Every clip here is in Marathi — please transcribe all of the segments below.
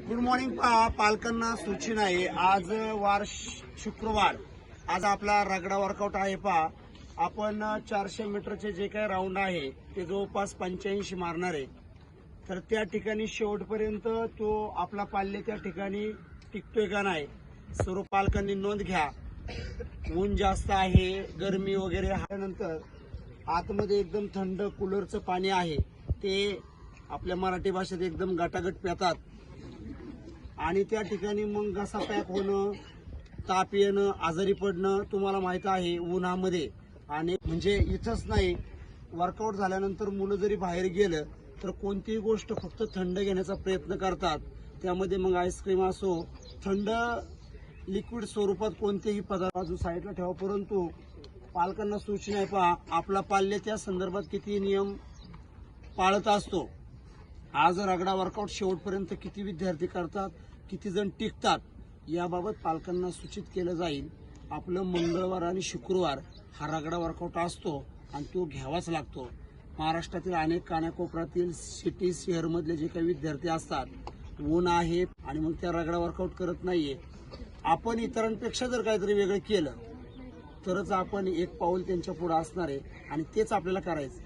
गुड मॉर्निंग पालकांना सूचना आहे। आज वार शुक्रवार, आज आपला रगडा वर्कआउट आहे। आपण 400 मीटरचे जे काही राऊंड आहे ते जवळपास 85 मारणार आहे। तर त्या ठिकाणी शेवटपर्यंत तो आपला पाल्य त्या ठिकाणी टिकतोय का नाही, सर्व पालकांनी नोंद घ्या। ऊन जास्त आहे, गरमी वगैरे आल्यानंतर आतमध्ये एकदम थंड कूलरचं पाणी आहे, ते आपल्या मराठी भाषेत एकदम गटागट पितात आणि त्या ठिकाणी मग घसा पॅक होणं, ताप येणं, आजारी पडणं तुम्हाला माहित आहे उन्हामध्ये। आणि म्हणजे इथंच नाही, वर्कआउट झाल्यानंतर मुलं जरी बाहेर गेलं तर कोणतीही गोष्ट फक्त थंड घेण्याचा प्रयत्न करतात। त्यामध्ये मग आईस्क्रीम असो, थंड लिक्विड स्वरूपात कोणतेही पदार्थ बाजू साईडला ठेवा। परंतु पालकांना सूचना आहे, आपला पाल्य त्या संदर्भात किती नियम पाळत असतो। आज रगडा वर्कआउट शेवटपर्यंत किती विद्यार्थी करतात, किती जण टिकतात, याबाबत पालकांना सूचित केलं जाईल। आपलं मंगळवार आणि शुक्रवार हा रगडा वर्कआउट असतो आणि तो घ्यावाच लागतो। महाराष्ट्रातील अनेक कानाकोपऱ्यातील सिटी शहरमधले जे काही विद्यार्थी असतात, ऊन आहे आणि मग त्या रगडा वर्कआउट करत नाहीये। आपण इतरांपेक्षा जर काहीतरी वेगळं केलं तरच आपण एक पाऊल त्यांच्या पुढे असणार आहे आणि तेच आपल्याला करायचं,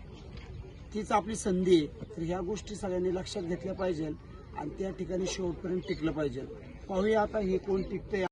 तीच आपली संधी आहे। तर ह्या गोष्टी सगळ्यांनी लक्षात घेतल्या पाहिजे आणि त्या ठिकाणी शेवटपर्यंत टिकलं पाहिजे। पाहूया आता हे कोण टिकतंय।